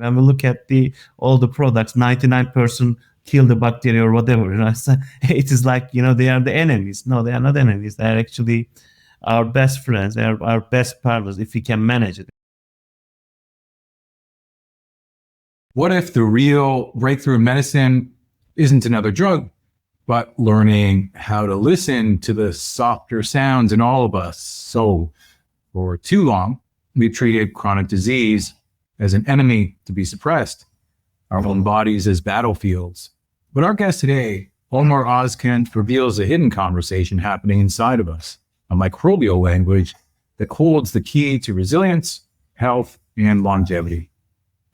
When we look at all the products, 99% kill the bacteria or whatever. So it is like, they are the enemies. No, they are not enemies. They are actually our best friends. They are our best partners if we can manage it. What if the real breakthrough in medicine isn't another drug, but learning how to listen to the softer sounds in all of us? So for too long, we've treated chronic disease as an enemy to be suppressed, our own bodies as battlefields. But our guest today, Omer Ozkan, reveals a hidden conversation happening inside of us, a microbial language that holds the key to resilience, health, and longevity.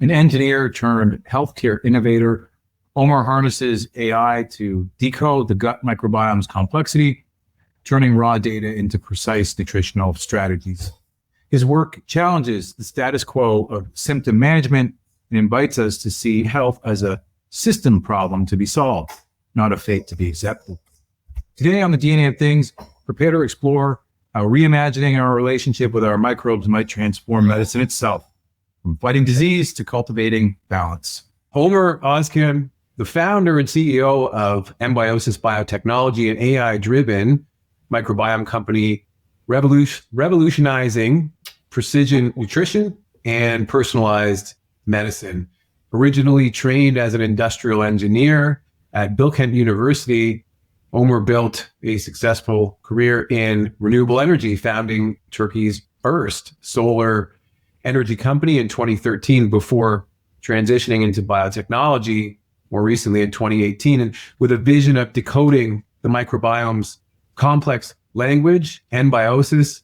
An engineer turned healthcare innovator, Omer harnesses AI to decode the gut microbiome's complexity, turning raw data into precise nutritional strategies. His work challenges the status quo of symptom management and invites us to see health as a system problem to be solved, not a fate to be accepted. Today on the DNA of Things, prepare to explore how reimagining our relationship with our microbes might transform medicine itself, from fighting disease to cultivating balance. Omer Ozkan, the founder and CEO of ENBIOSIS biotechnology and AI-driven microbiome company, revolutionizing precision nutrition and personalized medicine. Originally trained as an industrial engineer at Bilkent University, Omer built a successful career in renewable energy, founding Turkey's first solar energy company in 2013 before transitioning into biotechnology more recently in 2018, and with a vision of decoding the microbiome's complex language, ENBIOSIS,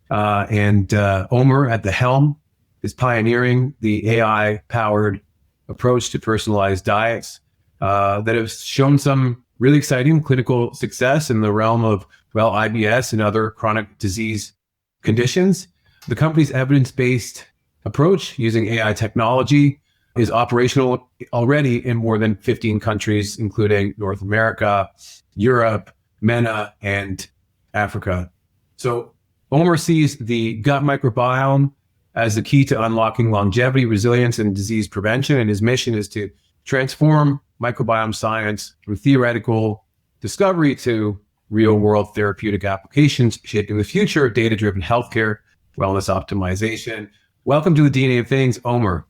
and Omer at the helm is pioneering the AI-powered approach to personalized diets that have shown some really exciting clinical success in the realm of, IBS and other chronic disease conditions. The company's evidence-based approach using AI technology is operational already in more than 15 countries, including North America, Europe, MENA, and Africa. So Omer sees the gut microbiome as the key to unlocking longevity, resilience, and disease prevention. And his mission is to transform microbiome science from theoretical discovery to real-world therapeutic applications, shaping the future of data-driven healthcare, wellness optimization. Welcome to the DNA of Things, Omer.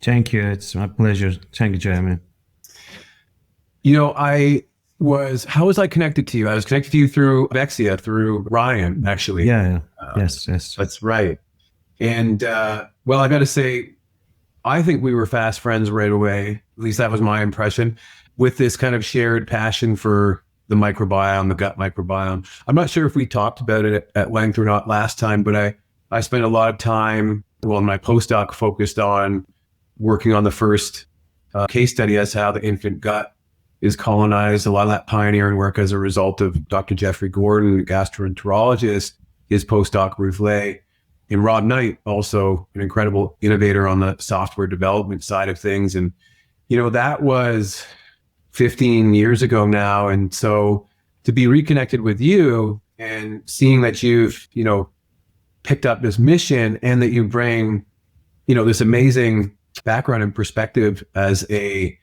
Thank you. It's my pleasure. Thank you, Jeremy. How was I connected to you? I was connected to you through Vexia, through Ryan, actually. Yeah. Yes. That's right. And, I got to say, I think we were fast friends right away. At least that was my impression, with this kind of shared passion for the microbiome, the gut microbiome. I'm not sure if we talked about it at length or not last time, but I spent a lot of time, my postdoc focused on working on the first case study as to how the infant gut is colonized. A lot of that pioneering work as a result of Dr. Jeffrey Gordon, a gastroenterologist, his postdoc Ruth Lay, and Rod Knight, also an incredible innovator on the software development side of things. And, that was 15 years ago now. And so to be reconnected with you and seeing that you've, picked up this mission and that you bring, this amazing background and perspective as a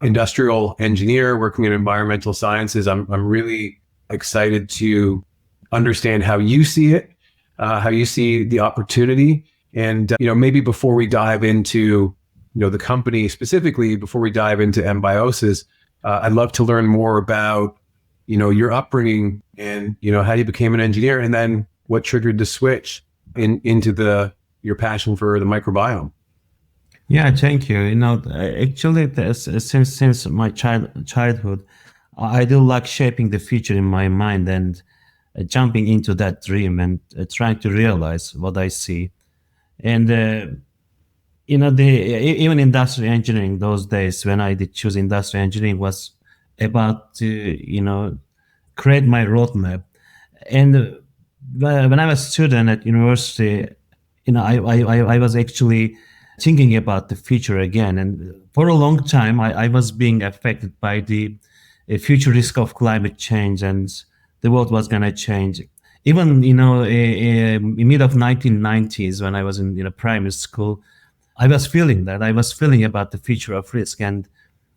industrial engineer working in environmental sciences, I'm really excited to understand how you see it, how you see the opportunity. And, maybe before we dive into, the company specifically, before we dive into ENBIOSIS, I'd love to learn more about, your upbringing and, how you became an engineer, and then what triggered the switch into your passion for the microbiome. Yeah, thank you. Actually, since my childhood, I do like shaping the future in my mind and jumping into that dream and trying to realize what I see. And even industrial engineering those days, when I did choose industrial engineering, was about to create my roadmap. And when I was a student at university, I was actually thinking about the future again. And for a long time, I was being affected by the future risk of climate change, and the world was going to change. Even, in mid of 1990s, when I was in primary school, I was feeling that. I was feeling about the future of risk. And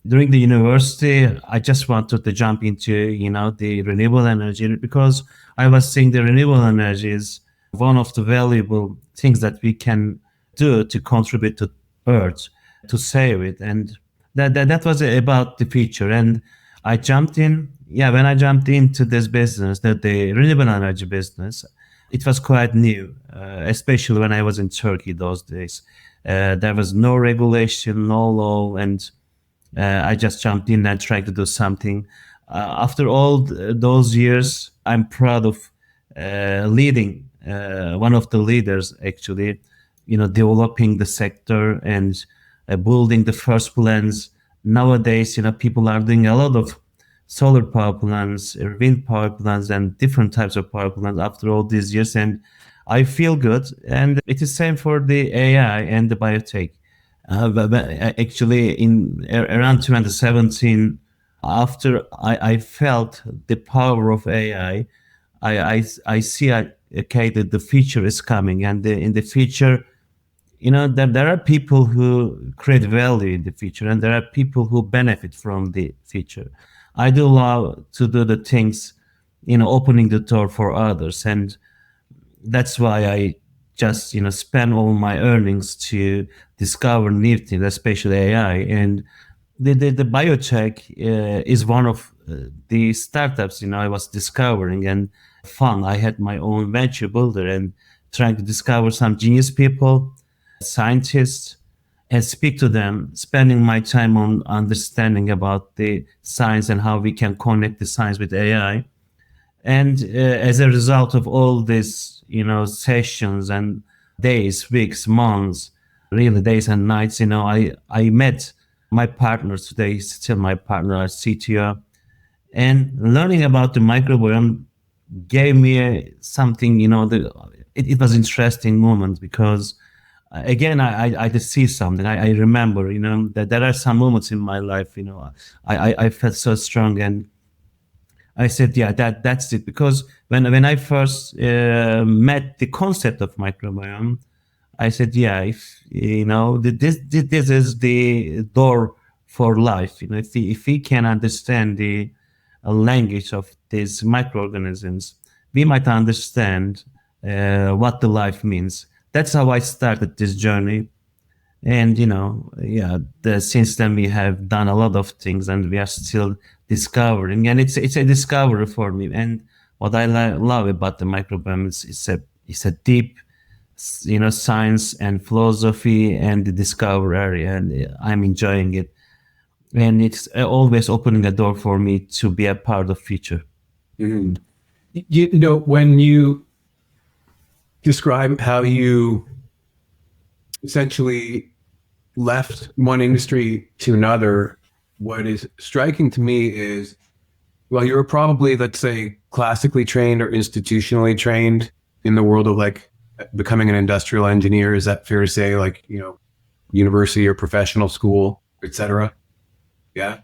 during the university, I just wanted to jump into, the renewable energy because I was seeing the renewable energy is one of the valuable things that we can do to contribute to Earth, to save it. And that was about the future. And I jumped in. Yeah, when I jumped into this business, the renewable energy business, it was quite new, especially when I was in Turkey those days. There was no regulation, no law, and I just jumped in and tried to do something. After all those years, I'm proud of leading, one of the leaders actually, developing the sector and building the first plants. Nowadays, people are doing a lot of solar power plants, wind power plants, and different types of power plants after all these years. And I feel good. And it is same for the AI and the biotech. But actually, in around 2017, after I felt the power of AI, I see okay that the future is coming, and in the future, there are people who create value in the future, and there are people who benefit from the future. I do love to do the things, opening the door for others, and that's why I just spend all my earnings to discover new things, especially AI. And the biotech is one of the startups I was discovering and fun. I had my own venture builder and trying to discover some genius people, scientists, and speak to them, spending my time on understanding about the science and how we can connect the science with AI. And as a result of all this, sessions and days, weeks, months, really days and nights, I met my partner today, he's still my partner, our CTO. And learning about the microbiome gave me something, it was interesting moment because again, I just see something. I remember, that there are some moments in my life, I felt so strong and I said, yeah, that's it. Because when I first met the concept of microbiome, I said, yeah, if this is the door for life. If we can understand the language of these microorganisms, we might understand what the life means. That's how I started this journey. And yeah, since then we have done a lot of things, and we are still discovering. And it's a discovery for me. And what I love about the microbiome is it's a deep, science and philosophy and the discovery area, and I'm enjoying it. And it's always opening a door for me to be a part of future. Mhm. When you describe how you essentially left one industry to another, what is striking to me is, well, you were probably, let's say, classically trained or institutionally trained in the world of like becoming an industrial engineer. Is that fair to say? Like, university or professional school, etc. Yeah.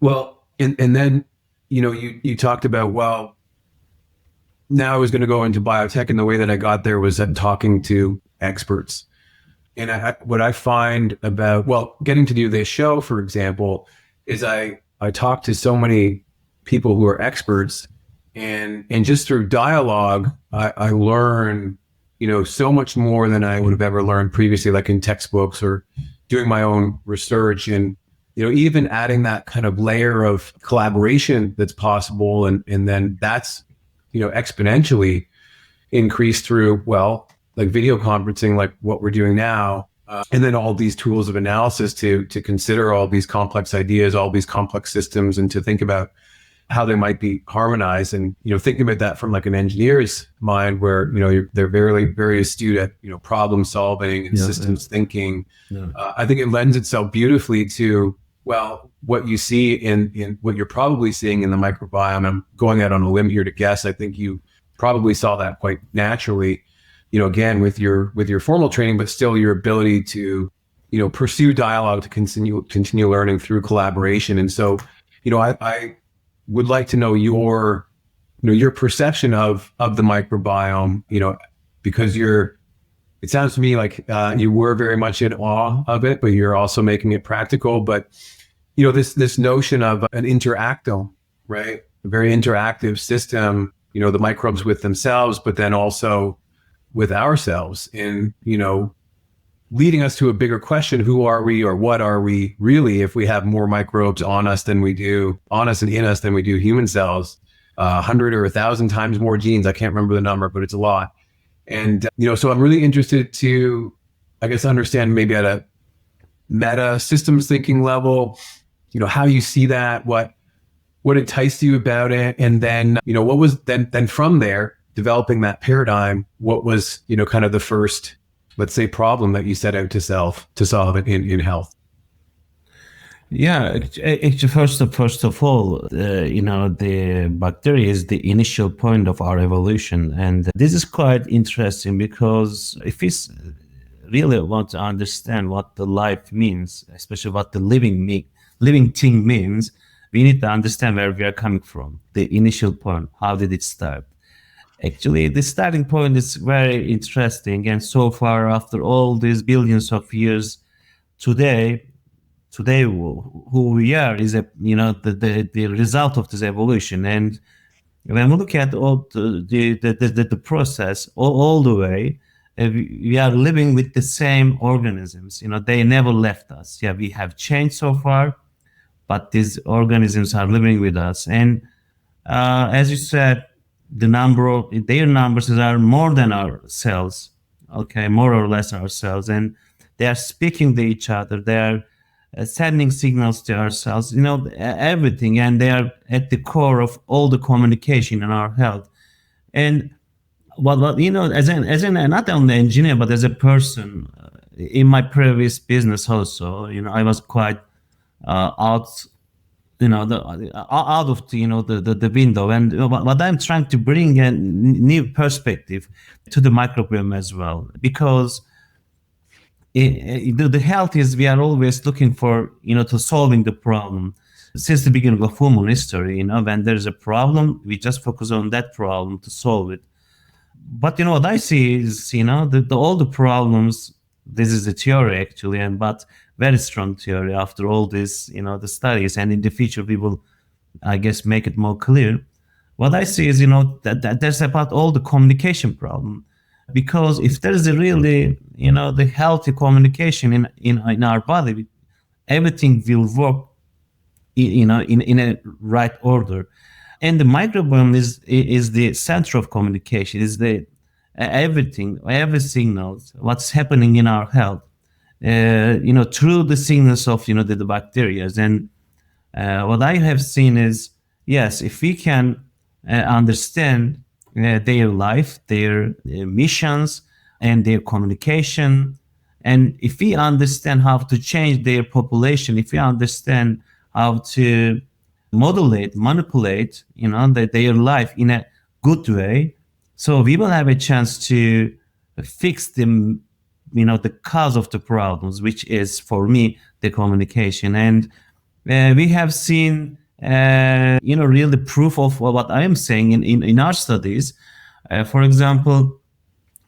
Well, and then, you talked about, well, now I was going to go into biotech, and the way that I got there was talking to experts. And what I find about, well, getting to do this show, for example, is I talk to so many people who are experts, and just through dialogue, I learn, so much more than I would have ever learned previously, like in textbooks or doing my own research. And, even adding that kind of layer of collaboration that's possible. And then that's, exponentially increased through, well, like video conferencing, like what we're doing now. And then all these tools of analysis to consider all these complex ideas, all these complex systems, and to think about how they might be harmonized. And, thinking about that from like an engineer's mind where, they're very, very astute at, problem solving and systems thinking. Yeah. I think it lends itself beautifully to, well, what you see in what you're probably seeing in the microbiome. I'm going out on a limb here to guess. I think you probably saw that quite naturally, again, with your formal training, but still your ability to, pursue dialogue, to continue learning through collaboration. And so, I would like to know your perception of the microbiome, because you're It sounds to me like you were very much in awe of it, but you're also making it practical. But this notion of an interactome, right? A very interactive system. The microbes with themselves, but then also with ourselves, in leading us to a bigger question: who are we, or what are we really, if we have more microbes on us and in us than we do human cells? 100 or 1,000 times more genes. I can't remember the number, but it's a lot. And, so I'm really interested to, I guess, understand maybe at a meta systems thinking level, how you see that, what enticed you about it. And then, what was then from there, developing that paradigm, what was, kind of the first, let's say, problem that you set out to solve in health? Yeah, actually, first of all, the bacteria is the initial point of our evolution, and this is quite interesting because if we really want to understand what the life means, especially what the living thing means, we need to understand where we are coming from. The initial point, how did it start? Actually, the starting point is very interesting, and so far, after all these billions of years, today who we are is the result of this evolution. And when we look at all the process all the way, we are living with the same organisms. They never left us. Yeah, we have changed so far, but these organisms are living with us. And as you said, their numbers are more than our cells. Okay, more or less our cells, and they are speaking to each other. They are sending signals to ourselves, everything, and they are at the core of all the communication in our health. And what as an not only engineer but as a person, in my previous business also, I was quite out, out of the window. And what I'm trying to bring a new perspective to the microbiome as well, because the health is, we are always looking for, to solving the problem. Since the beginning of human history, when there's a problem, we just focus on that problem to solve it. But what I see is, all the problems, this is a theory actually, but very strong theory after all this, the studies, and in the future we will, I guess, make it more clear. What I see is, that there's about all the communication problem. Because if there is a really, the healthy communication in our body, everything will work, in a right order. And the microbiome is the center of communication. Is the everything, every signal, what's happening in our health, through the signals of the bacteria. And what I have seen is, yes, if we can understand their life, their missions, and their communication, and if we understand how to change their population, if we understand how to manipulate, their life in a good way, so we will have a chance to fix them, the cause of the problems, which is, for me, the communication. And we have seen, really proof of what I am saying in our studies. For example,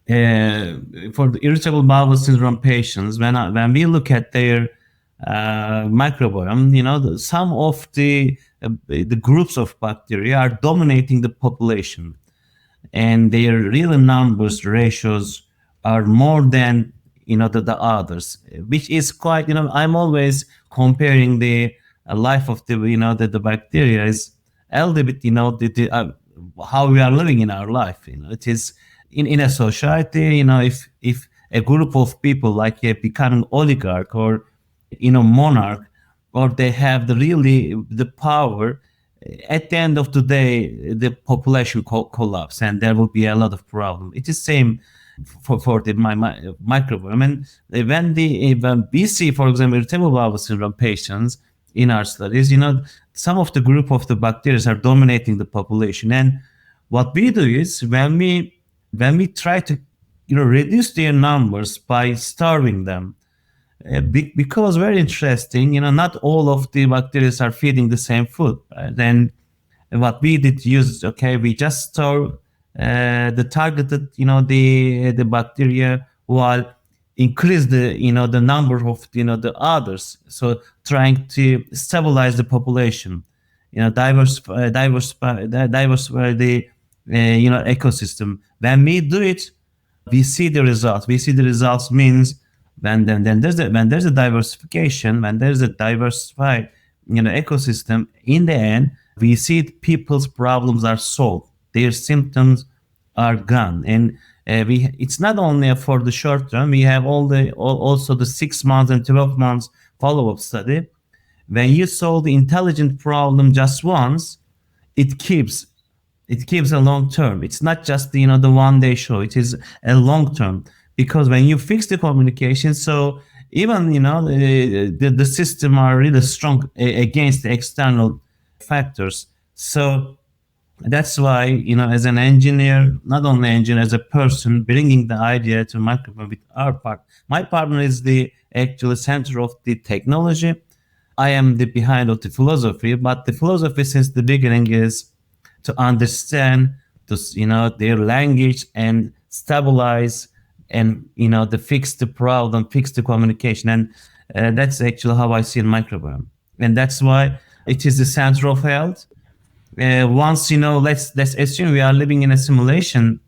for the irritable bowel syndrome patients, when we look at their microbiome, some of the groups of bacteria are dominating the population, and their real numbers ratios are more than the others, which is quite, I'm always comparing the life of the bacteria is a little bit, how we are living in our life. It is in a society, if a group of people like become an oligarch or monarch, or they have the power, at the end of the day the population collapse, and there will be a lot of problem. It is same for the microbiome. And when we see, for example, irritable bowel syndrome patients in our studies, some of the group of the bacteria are dominating the population. And what we do is, when we try to reduce their numbers by starving them, because very interesting, not all of the bacteria are feeding the same food. Then what we did we just store the targeted, the bacteria while increase the number of the others. So trying to stabilize the population, diversify the ecosystem. When we do it, we see the results. We see the results means when there's a diversification, when there's a diversified ecosystem. In the end, we see people's problems are solved. Their symptoms are gone, and we it's not only for the short term. We have also the 6 months and 12 months follow up study. When you solve the intelligent problem just once, it keeps it keeps a long term. It's not just the 1 day show. It is a long term, because when you fix the communication, so even the system are really strong against the external factors. So that's why, as an engineer, not only engineer, as a person, bringing the idea to microphone with our part. My partner is the actual center of the technology. I am the behind of the philosophy, but the philosophy since the beginning is to understand their language and stabilize and to fix the problem, fix the communication, and that's actually how I see in microbiome, and that's why it is the center of health. Once let's assume we are living in a simulation,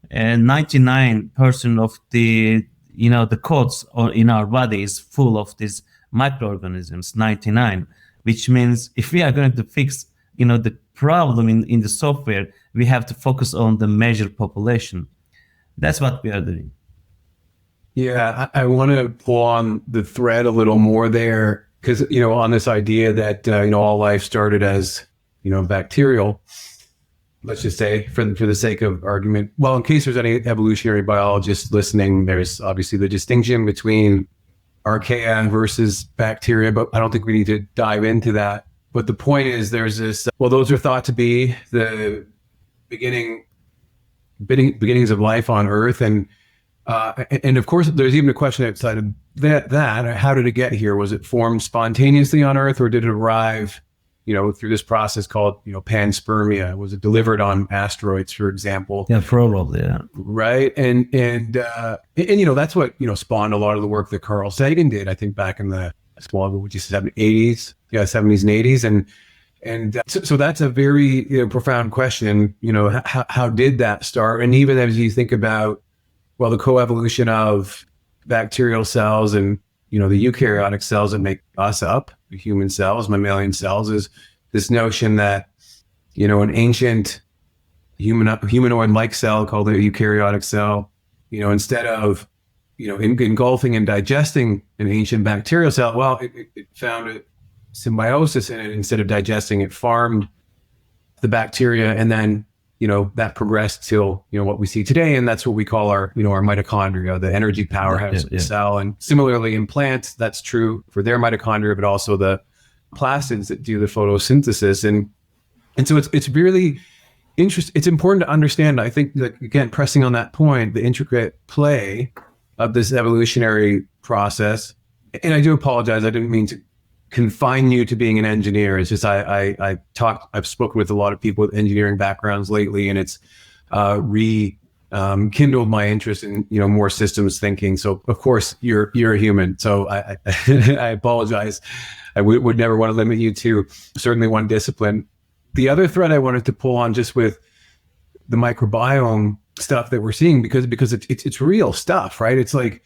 and 99% of the codes in our body is full of these microorganisms. 99, which means if we are going to fix the problem in the software, we have to focus on the measured population. That's what we are doing. Yeah, I want to pull on the thread a little more there, because, on this idea that, all life started as, bacterial, let's just say, for the sake of argument. Well, in case there's any evolutionary biologists listening, there's obviously the distinction between archaea versus bacteria, but I don't think we need to dive into that. But the point is, there's this, well, those are thought to be the beginnings of life on Earth. And of course, there's even a question outside of that, how did it get here? Was it formed spontaneously on Earth, or did it arrive, through this process called, panspermia? Was it delivered on asteroids, for example? Yeah, probably, yeah. Right. And that's what, spawned a lot of the work that Carl Sagan did, I think, back in the 80s. Yeah, 70s and 80s. And so that's a very profound question. How did that start? And even as you think about, well, the coevolution of bacterial cells and the eukaryotic cells that make us up, the human cells, mammalian cells, is this notion that an ancient humanoid-like cell called a eukaryotic cell, instead of engulfing and digesting an ancient bacterial cell, well, it found a symbiosis in it. Instead of digesting, it farmed the bacteria, and then that progressed till what we see today, and that's what we call our our mitochondria, the energy powerhouse of the cell. And similarly in plants, that's true for their mitochondria, but also the plastids that do the photosynthesis. And so it's really interesting. It's important to understand, I think, that, again, pressing on that point, the intricate play of this evolutionary process. And I do apologize, I didn't mean to confine you to being an engineer. It's just I've spoken with a lot of people with engineering backgrounds lately, and it's rekindled my interest in more systems thinking. So of course you're a human, so I I apologize. I would never want to limit you to certainly one discipline. The other thread I wanted to pull on, just with the microbiome stuff that we're seeing, because it's real stuff, right? It's like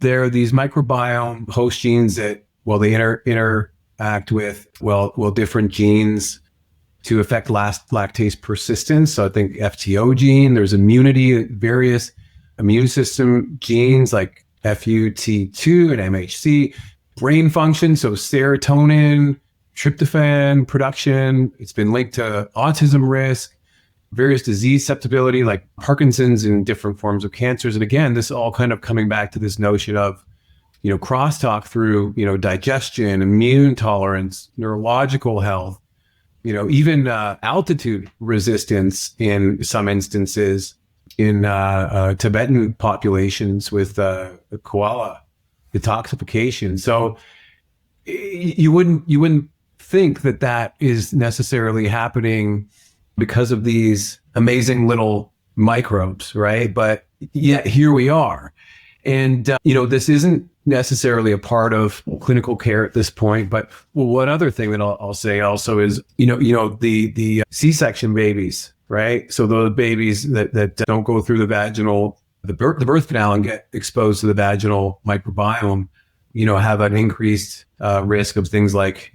there are these microbiome host genes that, well, they interact with different genes to affect lactase persistence. So I think FTO gene, there's immunity, various immune system genes like FUT2 and MHC, brain function, so serotonin, tryptophan production. It's been linked to autism risk, various disease susceptibility like Parkinson's and different forms of cancers. And again, this all kind of coming back to this notion of crosstalk through, digestion, immune tolerance, neurological health, even altitude resistance in some instances in Tibetan populations with koala detoxification. So you wouldn't think that is necessarily happening because of these amazing little microbes, right? But yet here we are. And, this isn't necessarily a part of clinical care at this point. But one other thing that I'll say also is, the C-section babies, right? So those babies that don't go through the birth canal and get exposed to the vaginal microbiome, have an increased risk of things like,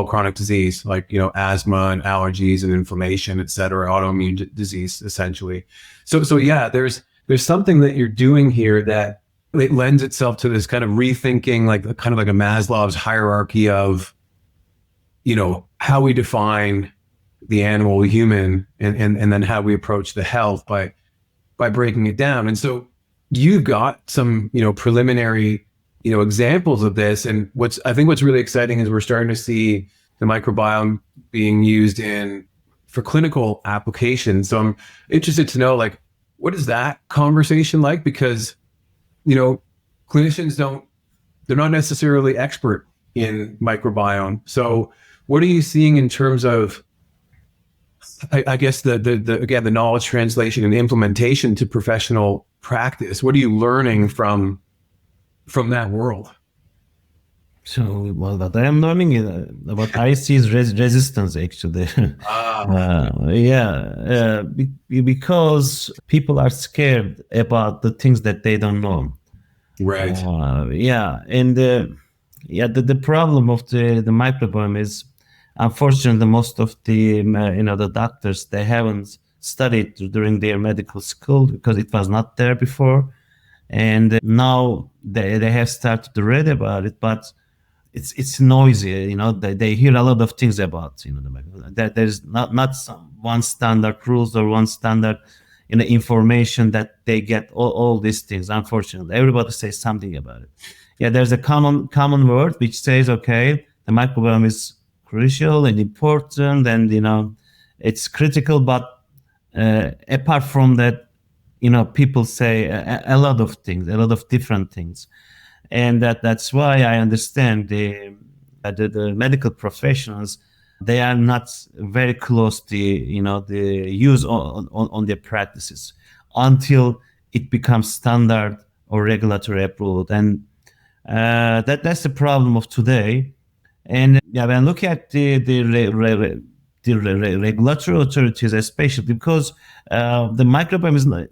chronic disease, like, asthma and allergies and inflammation, et cetera, autoimmune disease, essentially. So yeah, there's something that you're doing here that it lends itself to this kind of rethinking, like kind of like a Maslow's hierarchy of, how we define the animal, the human, and then how we approach the health by breaking it down. And so you've got some, preliminary, examples of this. And I think what's really exciting is we're starting to see the microbiome being used for clinical applications. So I'm interested to know, like, what is that conversation like? Because, clinicians they're not necessarily expert in microbiome. So what are you seeing in terms of, I guess, again, the knowledge translation and implementation to professional practice? What are you learning from that world? So, well, what I am learning is what I see is resistance, actually. Because people are scared about the things that they don't know. Right. The problem of the microbiome is, unfortunately, most of the the doctors, they haven't studied during their medical school because it was not there before, and now they have started to read about it, but it's noisy. They hear a lot of things about the microbiome. That there's not some one standard rules or one standard information that they get all these things. Unfortunately, everybody says something about it. Yeah, there's a common word which says, okay, the microbiome is crucial and important, and it's critical. But apart from that, people say a lot of things, a lot of different things, and that's why I understand the medical professionals, they are not very close to the use on their practices until it becomes standard or regulatory approved, and that's the problem of today. And yeah, when look at the regulatory authorities, especially because the microbiome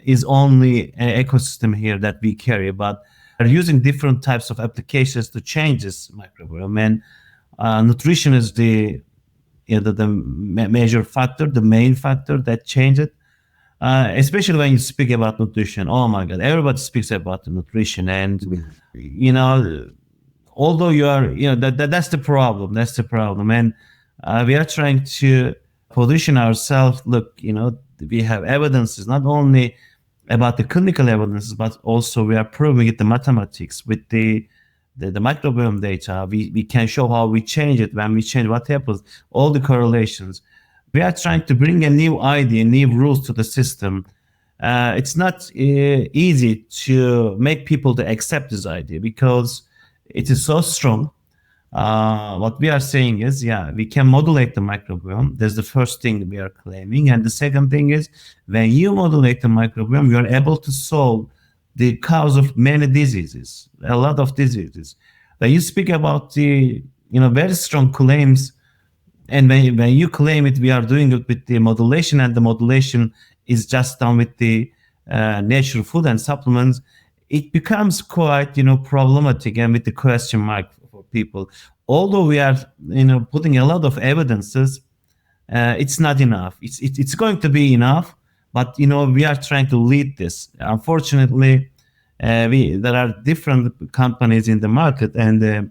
is only an ecosystem here that we carry, but are using different types of applications to change this microbiome. And nutrition is the major factor, the main factor that changes it. Especially when you speak about nutrition, oh my God, everybody speaks about the nutrition, and although you are, that's the problem. That's the problem, and we are trying to position ourselves. Look, we have evidences not only about the clinical evidences, but also we are proving it the mathematics with the microbiome data. We can show how we change it when we change what happens, all the correlations. We are trying to bring a new idea, new rules to the system. It's not easy to make people to accept this idea because it is so strong. What we are saying is, we can modulate the microbiome. That's the first thing we are claiming. And the second thing is, when you modulate the microbiome, you are able to solve the cause of many diseases, a lot of diseases. When you speak about the, very strong claims, and when you claim it, we are doing it with the modulation, and the modulation is just done with the natural food and supplements, it becomes quite, problematic and with the question mark for people. Although we are, putting a lot of evidences, it's not enough. It's going to be enough, but we are trying to lead this. Unfortunately, there are different companies in the market, and they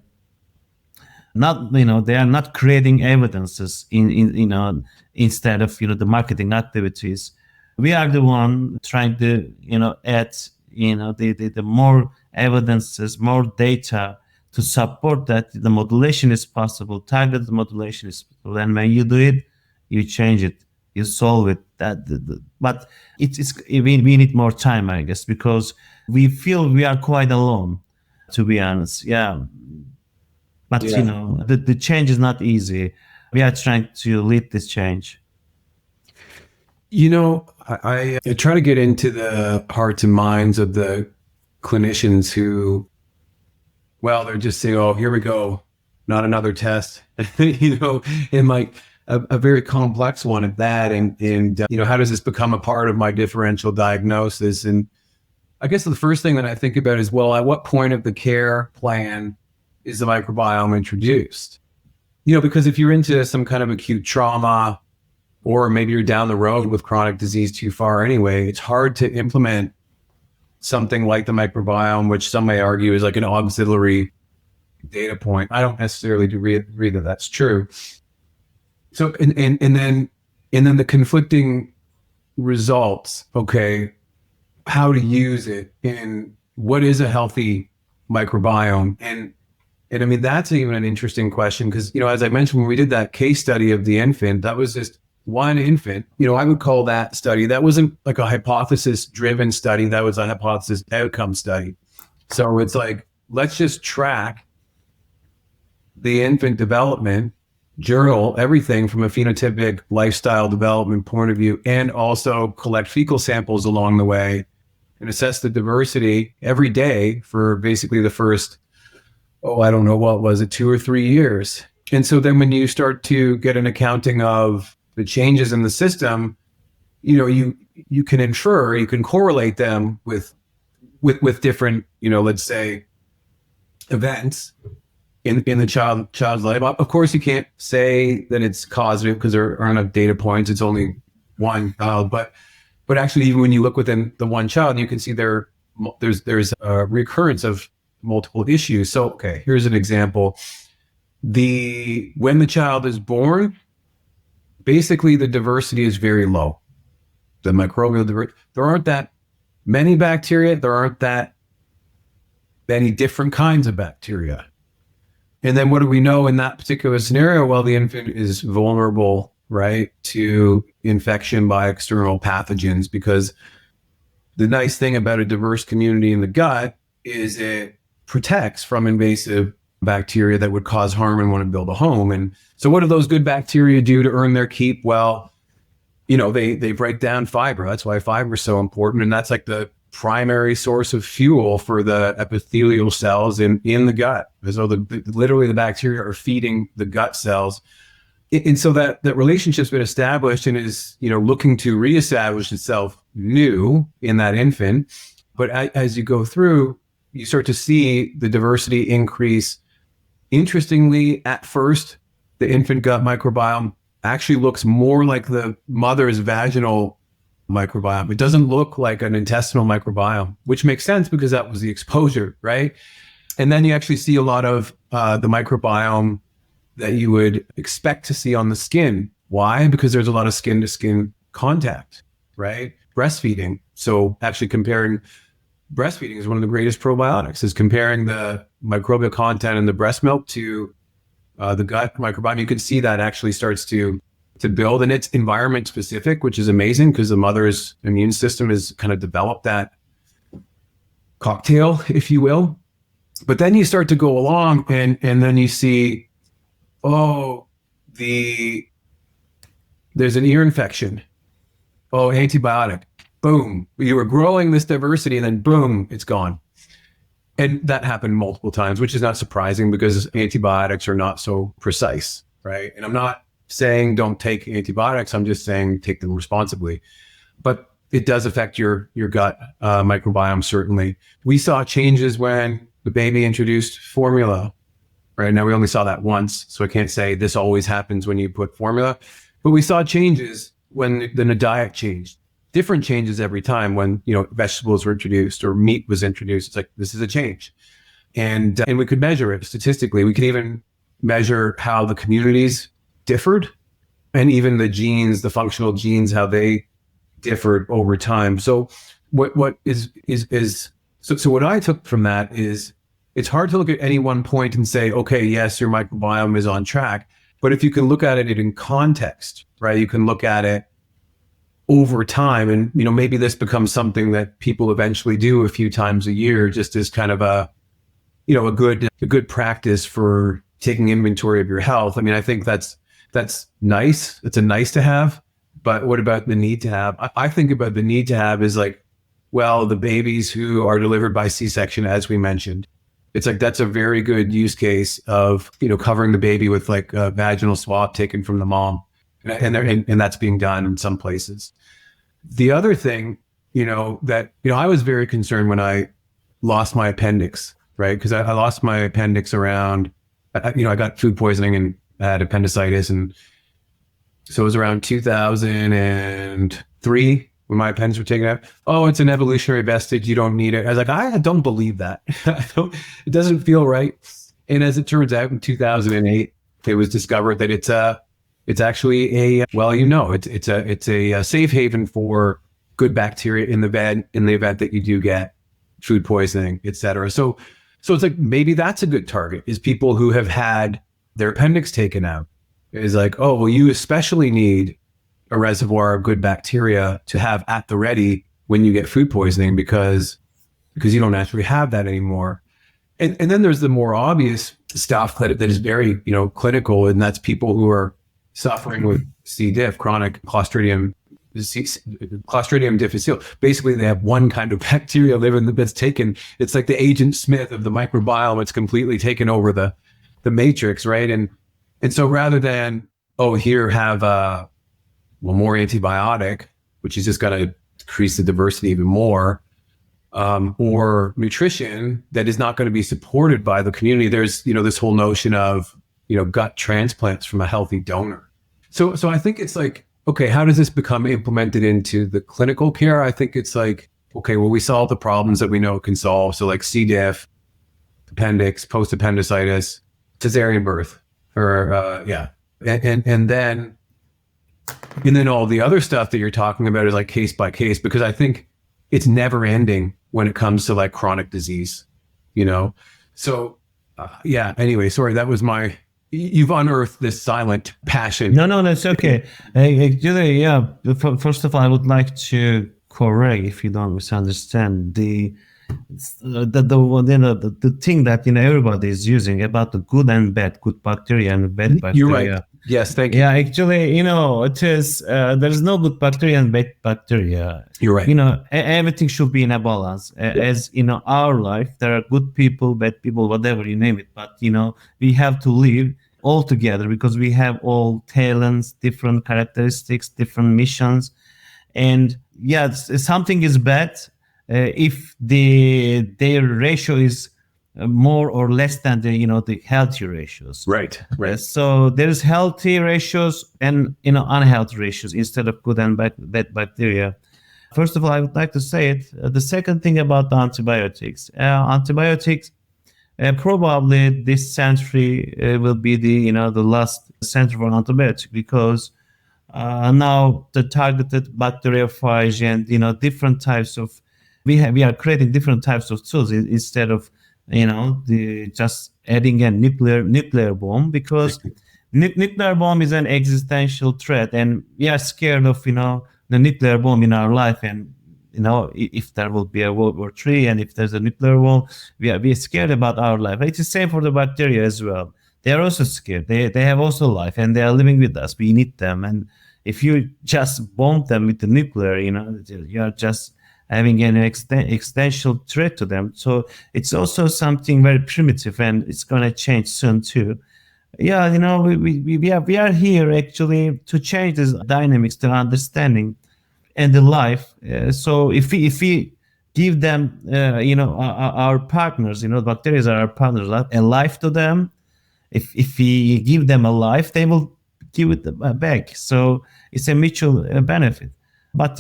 are not creating evidences instead of the marketing activities. We are the one trying to add the more evidences, more data to support that the modulation is possible, targeted modulation is possible, and when you do it, you change it, you solve it. But we need more time, I guess, because we feel we are quite alone, to be honest. Yeah. But the change is not easy. We are trying to lead this change. I try to get into the hearts and minds of the clinicians who, well, they're just saying, oh, here we go, not another test, and like a very complex one at that. And how does this become a part of my differential diagnosis? And I guess the first thing that I think about is, well, at what point of the care plan is the microbiome introduced? Because if you're into some kind of acute trauma, or maybe you're down the road with chronic disease too far anyway, it's hard to implement something like the microbiome, which some may argue is like an auxiliary data point. I don't necessarily agree that that's true. So, and then the conflicting results, okay, how to use it in what is a healthy microbiome. And I mean, that's even an interesting question because, as I mentioned, when we did that case study of the infant, that was just one infant. I would call that study, that wasn't like a hypothesis driven study. That was a hypothesis outcome study. So it's like, let's just track the infant development, journal everything from a phenotypic lifestyle development point of view, and also collect fecal samples along the way and assess the diversity every day for basically the first, I don't know, what was it, 2 or 3 years. And so then when you start to get an accounting of the changes in the system, you can infer, you can correlate them with different, let's say, events in the child's life. Of course, you can't say that it's causative because there aren't enough data points. It's only one child, but actually, even when you look within the one child, you can see there's a recurrence of multiple issues. So, okay, here's an example. When the child is born, basically the diversity is very low. The microbial diversity, there aren't that many bacteria. There aren't that many different kinds of bacteria. And then what do we know in that particular scenario? Well, the infant is vulnerable, right, to infection by external pathogens, because the nice thing about a diverse community in the gut is it protects from invasive bacteria that would cause harm and want to build a home. And so what do those good bacteria do to earn their keep? Well, they break down fiber. That's why fiber is so important. And that's like the primary source of fuel for the epithelial cells in the gut. So literally the bacteria are feeding the gut cells. And so that relationship's been established and is, looking to reestablish itself new in that infant. But as you go through, you start to see the diversity increase. Interestingly, at first, the infant gut microbiome actually looks more like the mother's vaginal microbiome. It doesn't look like an intestinal microbiome, which makes sense because that was the exposure, right? And then you actually see a lot of the microbiome that you would expect to see on the skin. Why? Because there's a lot of skin-to-skin contact, right? Breastfeeding. So actually comparing breastfeeding is one of the greatest probiotics, is comparing the microbial content in the breast milk to the gut microbiome. You can see that actually starts to build, and it's environment specific, which is amazing because the mother's immune system has kind of developed that cocktail, if you will. But then you start to go along and then you see, there's an ear infection. Antibiotic. Boom. You were growing this diversity and then boom, it's gone. And that happened multiple times, which is not surprising because antibiotics are not so precise, right? And I'm not saying don't take antibiotics. I'm just saying take them responsibly. But it does affect your gut microbiome, certainly. We saw changes when the baby introduced formula, right? Now, we only saw that once, so I can't say this always happens when you put formula. But we saw changes when the diet changed. Different changes every time when, vegetables were introduced or meat was introduced. It's like, this is a change. And we could measure it statistically. We could even measure how the communities differed and even the genes, the functional genes, how they differed over time. So what I took from that is it's hard to look at any one point and say, okay, yes, your microbiome is on track. But if you can look at it in context, right, you can look at it over time, and maybe this becomes something that people eventually do a few times a year, just as kind of a good practice for taking inventory of your health. I mean, I think that's nice. It's a nice to have, but what about the need to have? I think about the need to have is like, well, the babies who are delivered by C-section, as we mentioned, it's like that's a very good use case of, covering the baby with like a vaginal swab taken from the mom, and that's being done in some places. The other thing, that I was very concerned when I lost my appendix, right? Because I lost my appendix around, I got food poisoning and I had appendicitis, and so it was around 2003 when my appendix were taken out. Oh, it's an evolutionary vestige. You don't need it. I was like, I don't believe that. It doesn't feel right. And as it turns out, in 2008, it was discovered that it's actually it's a safe haven for good bacteria in the event that you do get food poisoning, et cetera. So it's like, maybe that's a good target, is people who have had their appendix taken out. Is like, oh, well, you especially need a reservoir of good bacteria to have at the ready when you get food poisoning, because you don't actually have that anymore. And then there's the more obvious stuff that is very, clinical, and that's people who are suffering with C. diff, chronic Clostridium difficile. Basically, they have one kind of bacteria living that's taken. It's like the Agent Smith of the microbiome. It's completely taken over the matrix, right? And so rather than, here have more antibiotic, which is just going to decrease the diversity even more, or nutrition that is not going to be supported by the community, there's, this whole notion of, gut transplants from a healthy donor. So I think it's like, okay, how does this become implemented into the clinical care? I think it's like, okay, well, we solve the problems that we know it can solve. So like C. diff, appendix, post-appendicitis, cesarean birth, or and then all the other stuff that you're talking about is like case by case, because I think it's never ending when it comes to like chronic disease, So anyway, sorry, that was you've unearthed this silent passion. No, that's okay. Actually, first of all, I would like to correct, if you don't misunderstand, the thing that everybody is using about the good and bad, good bacteria and bad bacteria. You're right. Yes, thank you. Yeah, actually, it is. There's no good bacteria and bad bacteria. You're right. Everything should be in a balance. As our life, there are good people, bad people, whatever you name it. But we have to live all together, because we have all talents, different characteristics, different missions, and something is bad if their ratio is more or less than the healthy ratios. Right. So there's healthy ratios and unhealthy ratios instead of good and bad bacteria. First of all, I would like to say it. The second thing about the antibiotics. Probably this century will be the last century for antibiotics, because now the targeted bacteriophage and different types of we are creating different types of tools instead of just adding a nuclear bomb, because nuclear bomb is an existential threat, and we are scared of the nuclear bomb in our life. And if there will be a World War III, and if there's a nuclear war, we are scared about our life. It's the same for the bacteria as well. They are also scared. They have also life, and they are living with us. We need them, and if you just bomb them with the nuclear, you are just having an existential threat to them. So it's also something very primitive, and it's going to change soon too. We are here actually to change this dynamics, the understanding, and the life. So if we give them, our partners, bacteria are our partners, a life to them. If we give them a life, they will give it back. So it's a mutual benefit. But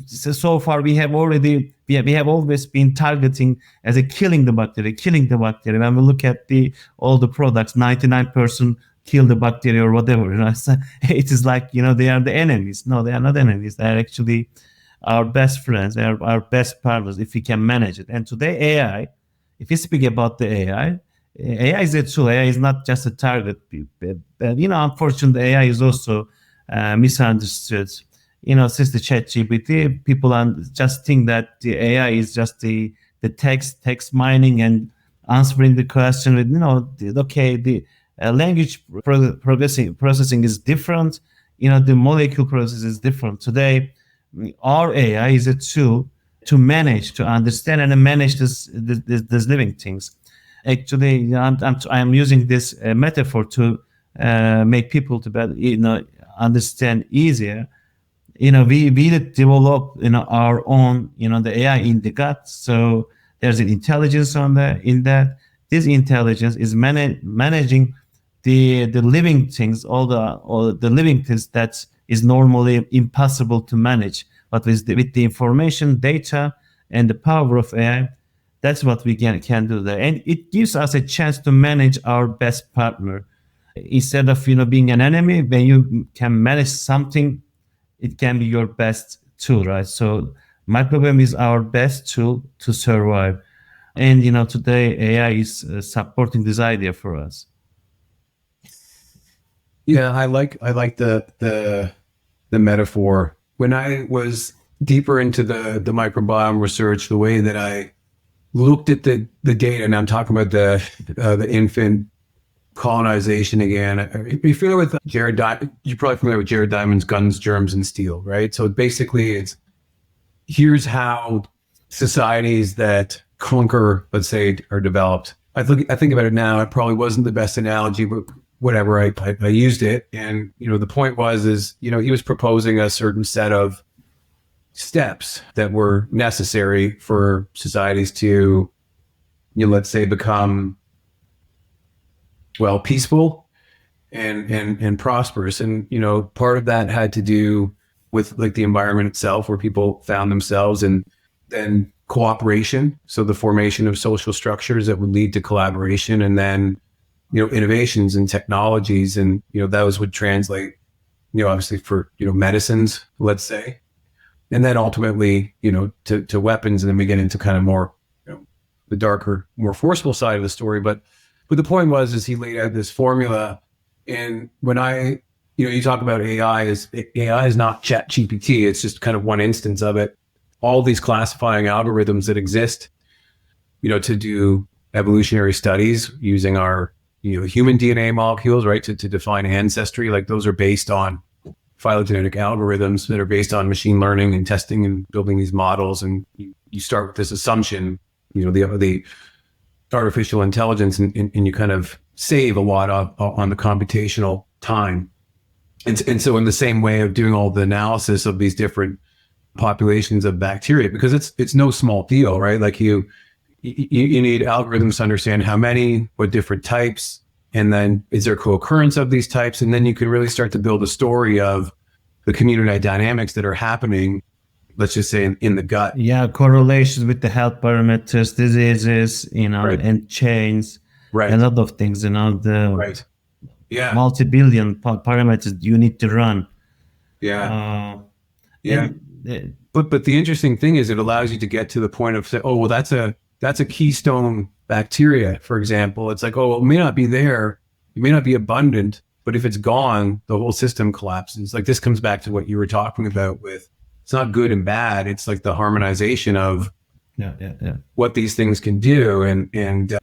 so far we have always been targeting as a killing the bacteria. When we look at all the products, 99% kill the bacteria or whatever. So it is like they are the enemies. No, they are not enemies. They are actually our best friends. They are our best partners if we can manage it. And today AI, if you speak about the AI is a tool. AI is not just a target. But unfortunately, AI is also misunderstood. Since the ChatGPT, people just think that the AI is just the text mining and answering the question with the language processing is different. The molecule process is different. Today, our AI is a tool to manage, to understand and manage this living things. Actually, I'm using this metaphor to make people to better, understand easier. We develop our own the AI in the gut. So there's an intelligence in that. This intelligence is managing the living things, all the living things that is normally impossible to manage. But with the information, data, and the power of AI, that's what we can do there, and it gives us a chance to manage our best partner instead of being an enemy. When you can manage something, it can be your best tool, right? So microbiome is our best tool to survive. And today AI is supporting this idea for us. Yeah, I like the metaphor. When I was deeper into the microbiome research, the way that I looked at the data, and I'm talking about the infant colonization again. Are you familiar with you're probably familiar with Jared Diamond's Guns, Germs, and Steel, right? So basically here's how societies that conquer, let's say, are developed. I think about it now, it probably wasn't the best analogy, but whatever, I used it. And, the point is, he was proposing a certain set of steps that were necessary for societies to, let's say, become, well, peaceful and prosperous. And, part of that had to do with like the environment itself, where people found themselves, and then cooperation. So the formation of social structures that would lead to collaboration, and then, innovations and technologies, and, those would translate, obviously for, medicines, let's say, and then ultimately, to weapons. And then we get into kind of more, the darker, more forceful side of the story. But the point is he laid out this formula. And when you talk about AI is not Chat GPT. It's just kind of one instance of it. All these classifying algorithms that exist, to do evolutionary studies using our, human DNA molecules, right, to define ancestry. Like those are based on phylogenetic algorithms that are based on machine learning and testing and building these models. And you start with this assumption, the artificial intelligence, and you kind of save a lot on the computational time. And so in the same way of doing all the analysis of these different populations of bacteria, because it's no small deal, right? Like you need algorithms to understand how many, what different types, and then is there co-occurrence of these types? And then you can really start to build a story of the community dynamics that are happening, let's just say in the gut. Yeah, correlations with the health parameters, diseases, Right. and chains, Right. a lot of things, the Right. Yeah. multi-billion parameters you need to run. Yeah. Yeah. But the interesting thing is it allows you to get to the point of say, oh, well, that's a keystone bacteria, for example. It's like, oh, well, it may not be there, it may not be abundant, but if it's gone, the whole system collapses. Like this comes back to what you were talking about with, it's not good and bad. It's like the harmonization of what these things can do. And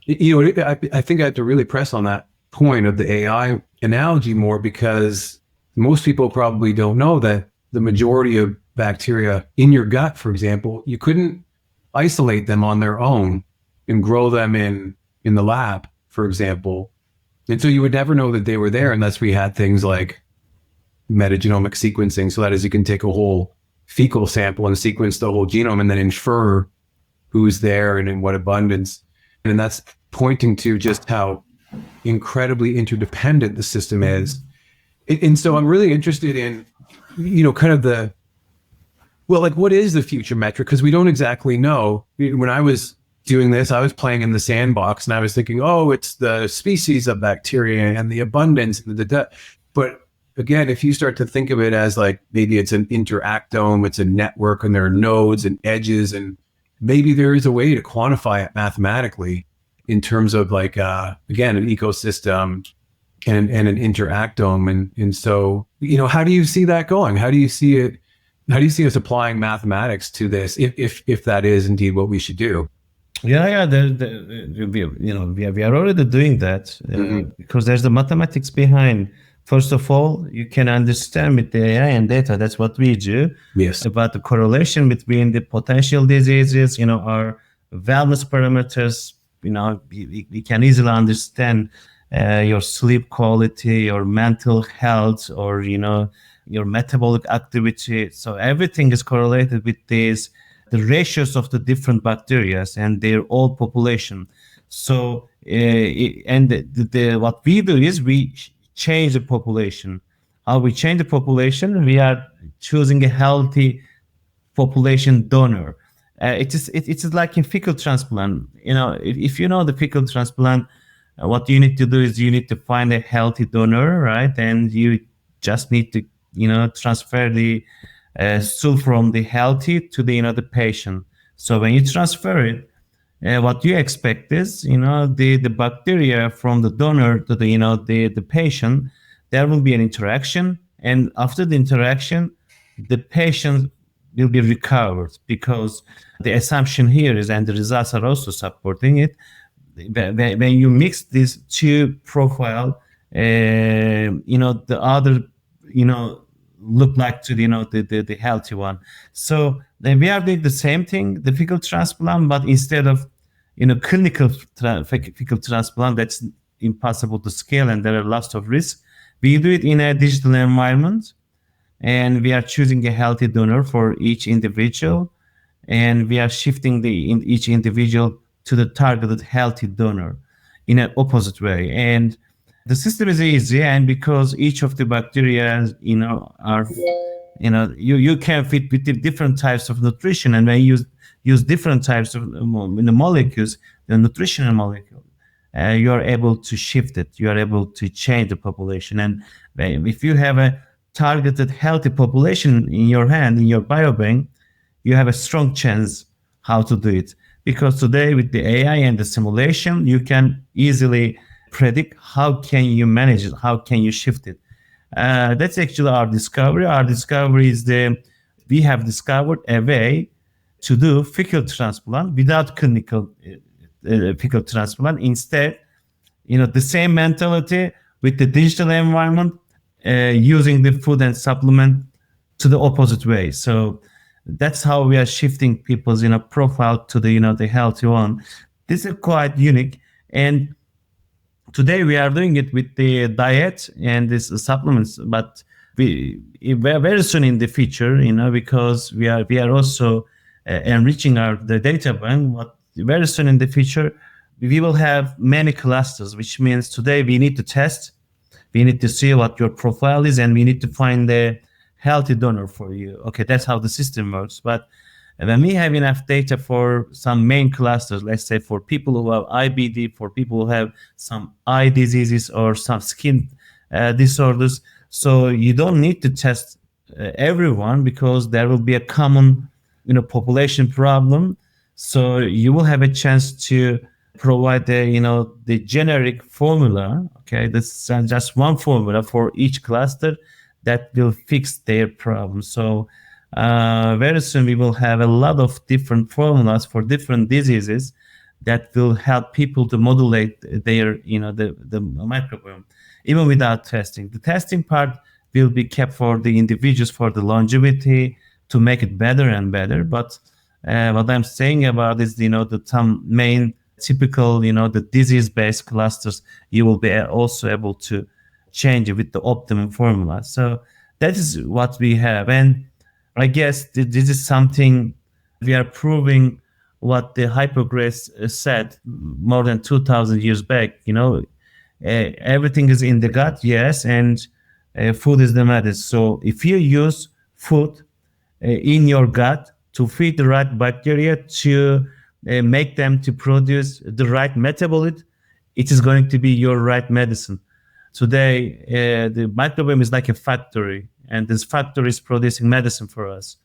I think I have to really press on that point of the AI analogy more, because most people probably don't know that the majority of bacteria in your gut, for example, you couldn't isolate them on their own and grow them in the lab, for example. And so you would never know that they were there unless we had things like metagenomic sequencing. So that is, you can take a whole fecal sample and sequence the whole genome and then infer who's there and in what abundance. And that's pointing to just how incredibly interdependent the system is. And so I'm really interested in, kind of what is the future metric? Because we don't exactly know. When I was doing this, I was playing in the sandbox and I was thinking, oh, it's the species of bacteria and the abundance. But again, if you start to think of it as like, maybe it's an interactome, it's a network, and there are nodes and edges, and maybe there is a way to quantify it mathematically in terms of like, again, an ecosystem and an interactome. And so, how do you see that going? How do you see it? How do you see us applying mathematics to this, if that is indeed what we should do? Yeah. We are already doing that because there's the mathematics behind First of all, you can understand with the AI and data, that's what we do, Yes. about the correlation between the potential diseases, our wellness parameters. We can easily understand your sleep quality, your mental health, or, your metabolic activity. So everything is correlated with the ratios of the different bacteria and their all population. So, and what we do is we change the population. How we change the population? We are choosing a healthy population donor. It is like in fecal transplant. If you know the fecal transplant, what you need to do is you need to find a healthy donor, right? And you just need to transfer the stool from the healthy to the patient. So when you transfer it, what you expect is the bacteria from the donor to the patient. There will be an interaction, and after the interaction, the patient will be recovered, because the assumption here is, and the results are also supporting it, when you mix these two profile, the other, look like to the healthy one. So then we are doing the same thing, the fecal transplant, but instead of clinical fecal transplant, that's impossible to scale and there are lots of risks. We do it in a digital environment, and we are choosing a healthy donor for each individual, and we are shifting each individual to the targeted healthy donor in an opposite way. And the system is easy, and because each of the bacteria are you can fit with the different types of nutrition, and when you use different types of molecules, the nutritional molecule, you are able to shift it, you are able to change the population. And if you have a targeted healthy population in your hand, in your biobank, you have a strong chance how to do it. Because today with the AI and the simulation, you can easily predict how can you manage it, how can you shift it. That's actually our discovery. Our discovery is we have discovered a way to do fecal transplant without clinical fecal transplant. Instead, the same mentality with the digital environment, using the food and supplement to the opposite way. So that's how we are shifting people's profile to the healthy one. This is quite unique, and today we are doing it with the diet and these supplements, but we very soon in the future, because we are also enriching the data bank. What very soon in the future, we will have many clusters, which means today we need to test, we need to see what your profile is, and we need to find a healthy donor for you. Okay, that's how the system works. But when we have enough data for some main clusters, let's say for people who have IBD, for people who have some eye diseases or some skin disorders, so you don't need to test everyone, because there will be a common population problem. So you will have a chance to provide the generic formula. Okay, that's just one formula for each cluster that will fix their problem. So very soon we will have a lot of different formulas for different diseases that will help people to modulate their the microbiome, even without testing. The testing part will be kept for the individuals, for the longevity, to make it better and better. But what I'm saying about is the some main typical the disease based clusters, you will be also able to change it with the optimum formula. So that is what we have. And I guess this is something we are proving what the Hippocrates said more than 2,000 years back. Everything is in the gut, yes, and food is the medicine. So if you use food in your gut to feed the right bacteria, to make them to produce the right metabolite, it is going to be your right medicine. Today, the microbiome is like a factory, and this factory is producing medicine for us.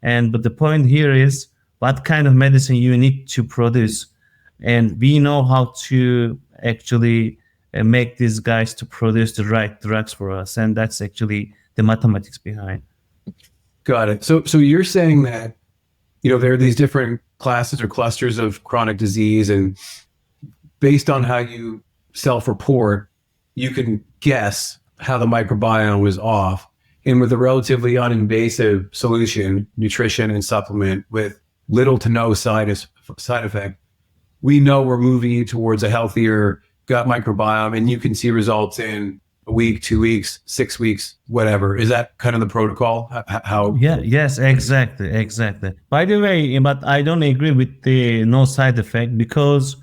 But the point here is what kind of medicine you need to produce, and we know how to actually make these guys to produce the right drugs for us, and that's actually the mathematics behind. Got it. So you're saying that there are these different classes or clusters of chronic disease, and based on how you self-report, you can guess how the microbiome was off. And with a relatively uninvasive solution, nutrition and supplement with little to no side effect, we know we're moving towards a healthier gut microbiome, and you can see results in a week, 2 weeks, 6 weeks, whatever. Is that kind of the protocol? How? Yeah, yes, exactly, exactly. By the way, but I don't agree with the no side effect because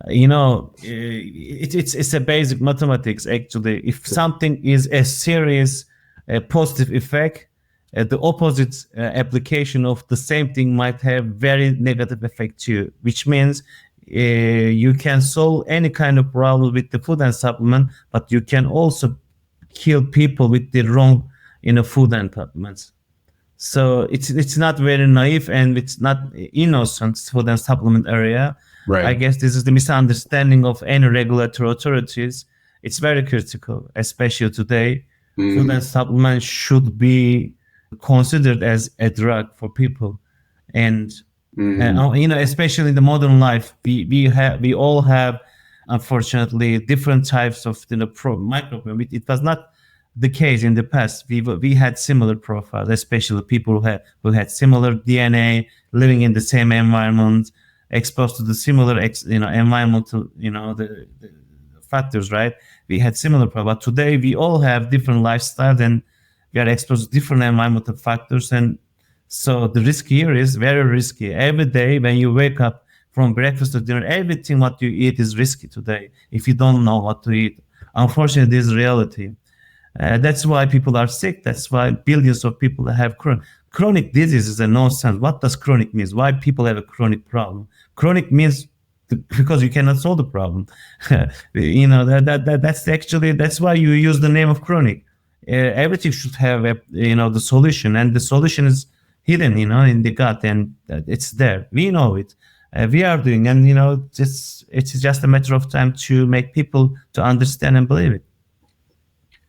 it's a basic mathematics actually. If something is a serious positive effect, the opposite application of the same thing might have very negative effect too, which means you can solve any kind of problem with the food and supplement, but you can also kill people with the wrong food and supplements. So it's not very naive and it's not innocent for the supplement area. I Right. guess this is the misunderstanding of any regulatory authorities. It's very critical, especially today. Food Mm, and supplement should be considered as a drug for people, and mm, especially in the modern life, we all have, unfortunately, different types of microbiome. It was not the case in the past. We had similar profiles, especially people who had similar DNA, living in the same environment, exposed to the similar environmental the factors, right? We had similar profiles. But today we all have different lifestyles and we are exposed to different environmental factors, and so the risk here is very risky. Every day when you wake up from breakfast to dinner, everything what you eat is risky today if you don't know what to eat. Unfortunately, this is reality. That's why people are sick. That's why billions of people have chronic disease is a nonsense. What does chronic mean? Why people have a chronic problem? Chronic means because you cannot solve the problem. That's why you use the name of chronic. Everything should have the solution, and the solution is hidden in the gut, and it's there. We know it. We are doing, and it's just a matter of time to make people to understand and believe it.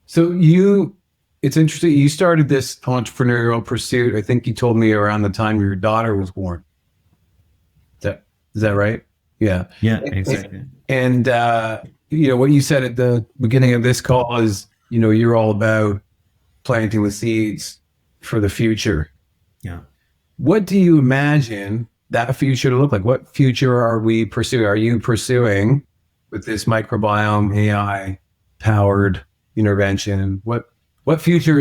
So it's interesting. You started this entrepreneurial pursuit. I think you told me around the time your daughter was born. Is that right? Yeah. Yeah, exactly. And what you said at the beginning of this call is, you're all about planting the seeds for the future. Yeah. What do you imagine that future to look like? What future are we pursuing? Are you pursuing with this microbiome AI powered intervention? What future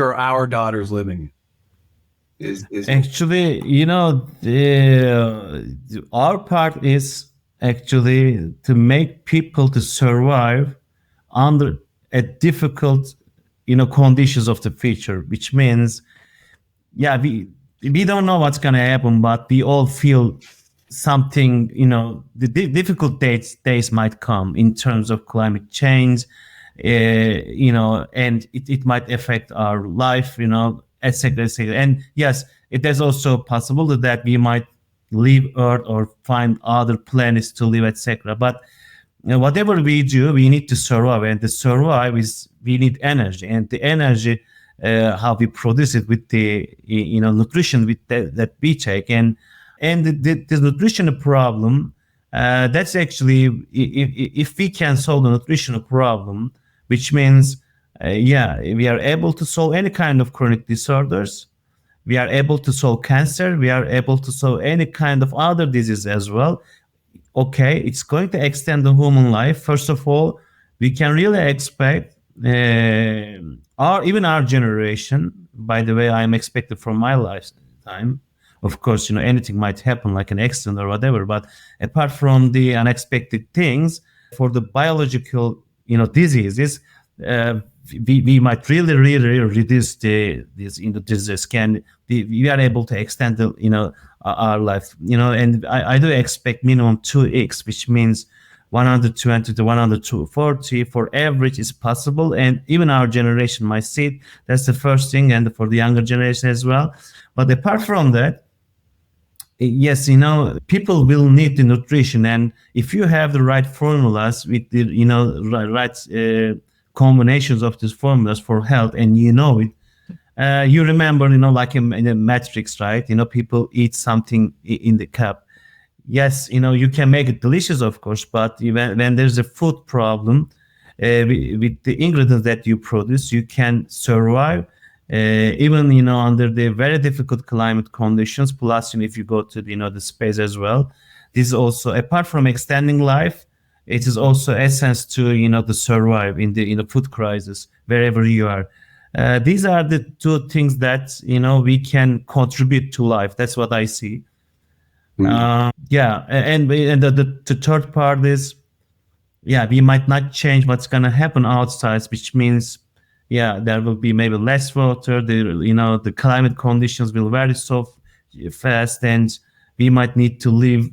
are our daughters living in? Actually, our part is actually to make people to survive under a difficult, conditions of the future, which means, yeah, we don't know what's gonna happen, but we all feel something. The difficult days might come in terms of climate change, and it might affect our life, etc., etc. And yes, it is also possible that we might leave Earth or find other planets to live, etc. But whatever we do, we need to survive, and to survive is we need energy, and the energy, how we produce it with the nutrition with that we take, and the nutritional problem. That's actually if we can solve the nutritional problem, which means we are able to solve any kind of chronic disorders. We are able to solve cancer. We are able to solve any kind of other disease as well. Okay, it's going to extend the human life. First of all, we can really expect our generation. By the way, I am expected from my lifetime. Of course, anything might happen like an accident or whatever. But apart from the unexpected things, for the biological, diseases, we might really, really reduce this disease. We are able to extend our life, and I do expect minimum 2x, which means 120 to 140 for average is possible, and even our generation might see it. That's the first thing, and for the younger generation as well. But apart from that, yes, people will need the nutrition, and if you have the right formulas with the right combinations of these formulas for health, and it, you remember, like in the Matrix, right? People eat something in the cup. Yes, you can make it delicious, of course, but when there's a food problem, with the ingredients that you produce, you can survive even under the very difficult climate conditions. Plus, if you go to the space as well, this is also, apart from extending life, it is also essence to to survive in the food crisis wherever you are. These are the two things that we can contribute to life. That's what I see. Yeah, and the third part is, yeah, we might not change what's gonna happen outside, which means, yeah, there will be maybe less water. The climate conditions will vary so fast, and we might need to live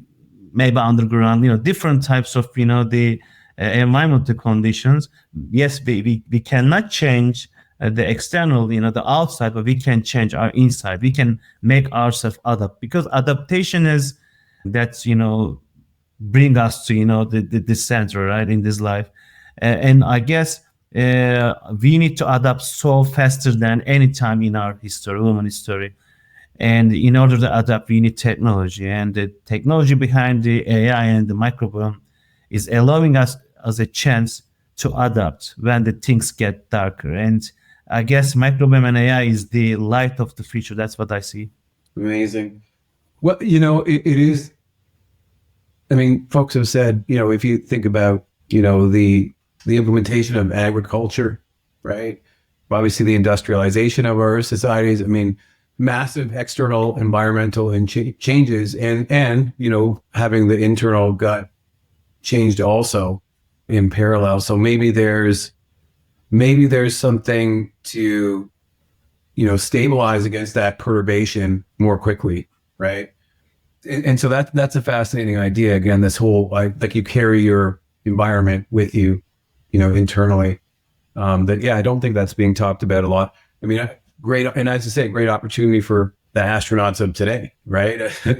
maybe underground. Different types of the environmental conditions. Yes, we cannot change the external, the outside, but we can change our inside. We can make ourselves adapt, because adaptation is that's bring us to the center, right, in this life. And I guess we need to adapt so faster than any time in our history, human history. And in order to adapt, we need technology, and the technology behind the AI and the microbiome is allowing us as a chance to adapt when the things get darker. And I guess microbiome and AI is the light of the future. That's what I see. Amazing. Well, it is. I mean, folks have said, if you think about, the implementation of agriculture, right? Obviously, the industrialization of our societies. I mean, massive external environmental and changes, and having the internal gut changed also in parallel. So maybe there's something to stabilize against that perturbation more quickly, right? And so that's a fascinating idea. Again, this whole like you carry your environment with you, internally. I don't think that's being talked about a lot. I mean, great, and as I say, great opportunity for the astronauts of today, right? We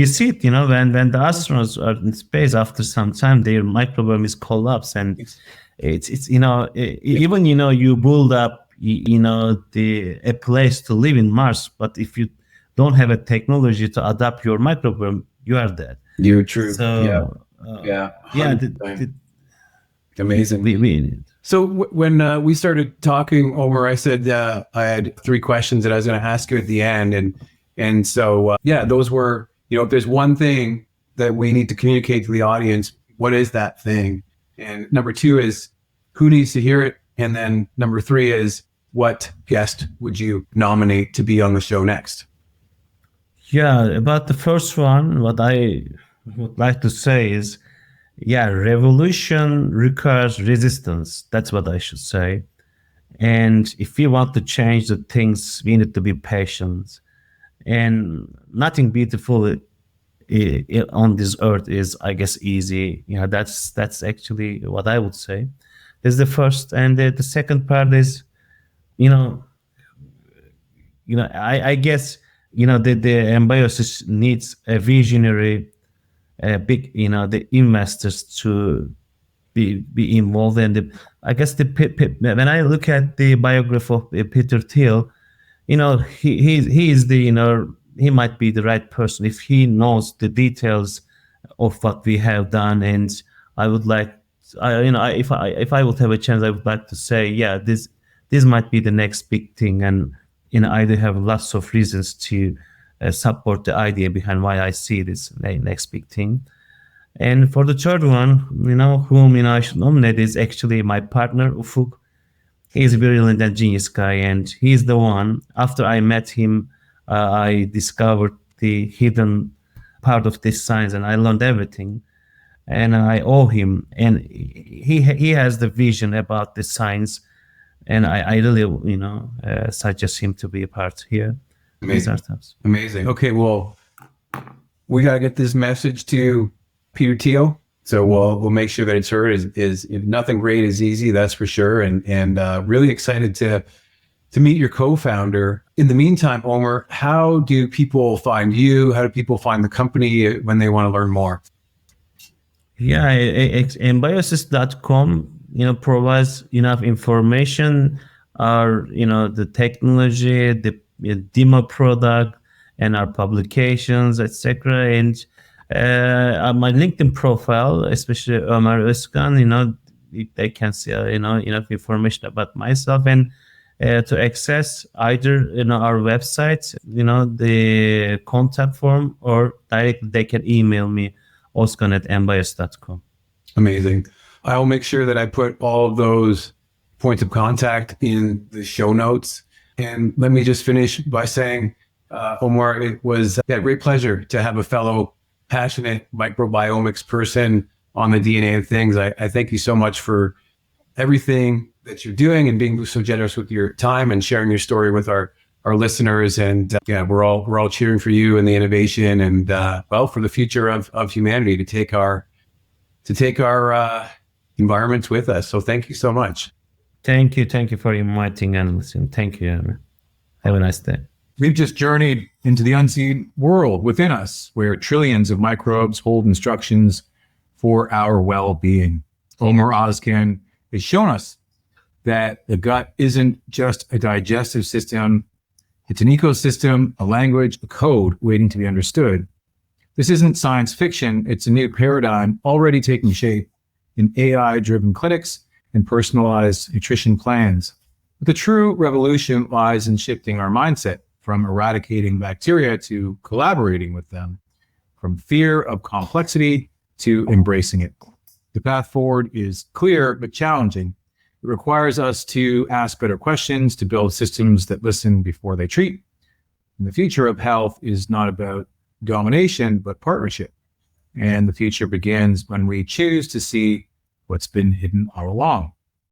see it. When the astronauts are in space, after some time, their microbiome is collapsed, and it's even you build up a place to live in Mars, but if you don't have a technology to adapt your microbiome, you are dead. You're true. So, amazing. So when we started talking, Omer, I said I had 3 questions that I was going to ask you at the end, and so those were, if there's one thing that we need to communicate to the audience, what is that thing? And number 2 is, who needs to hear it? And then number 3 is, what guest would you nominate to be on the show next? Yeah, about the first one, what I would like to say is, revolution requires resistance. That's what I should say. And if we want to change the things, we need to be patient. And nothing beautiful on this earth is, I guess, easy. That's actually what I would say. This is the first, and the second part is, I guess, the ENBIOSIS needs a visionary, big, the investors to be involved. And I guess when I look at the biography of Peter Thiel, he is the, he might be the right person if he knows the details of what we have done. And I would like, if I would have a chance, I would like to say, this might be the next big thing. And I do have lots of reasons to support the idea behind why I see this next big thing. And for the third one, whom I should nominate is actually my partner, Ufuk. He's a brilliant and genius guy, and he's the one. After I met him, I discovered the hidden part of this science, and I learned everything. And I owe him, and he has the vision about the science, and I really, suggest him to be a part here. Amazing. Okay, well, we gotta get this message to Peter Thiel, so we'll make sure that it's heard. Is nothing great is easy, that's for sure, and really excited to meet your co-founder. In the meantime, Omer, how do people find you? How do people find the company when they want to learn more? Yeah, ENBIOSIS.com, provides enough information, the technology, the demo product, and our publications, etc. And On my LinkedIn profile, especially Omer Ozkan, they can see enough information about myself, and to access either our website, the contact form, or directly they can email me, oskan@embios.com. Amazing. I'll make sure that I put all of those points of contact in the show notes. And let me just finish by saying, Omar, it was a great pleasure to have a fellow passionate microbiomics person on the DNA of things. I thank you so much for everything that you're doing and being so generous with your time and sharing your story with our listeners. And we're all cheering for you and the innovation and for the future of humanity to take our environments with us. So thank you so much. Thank you for inviting and listening. Thank you, Omer. Have a nice day. We've just journeyed into the unseen world within us, where trillions of microbes hold instructions for our well-being. Omer Ozkan has shown us that the gut isn't just a digestive system. It's an ecosystem, a language, a code waiting to be understood. This isn't science fiction. It's a new paradigm already taking shape in AI-driven clinics and personalized nutrition plans. But the true revolution lies in shifting our mindset from eradicating bacteria to collaborating with them, from fear of complexity to embracing it. The path forward is clear but challenging. It requires us to ask better questions, to build systems that listen before they treat. And the future of health is not about domination, but partnership. And the future begins when we choose to see what's been hidden all along.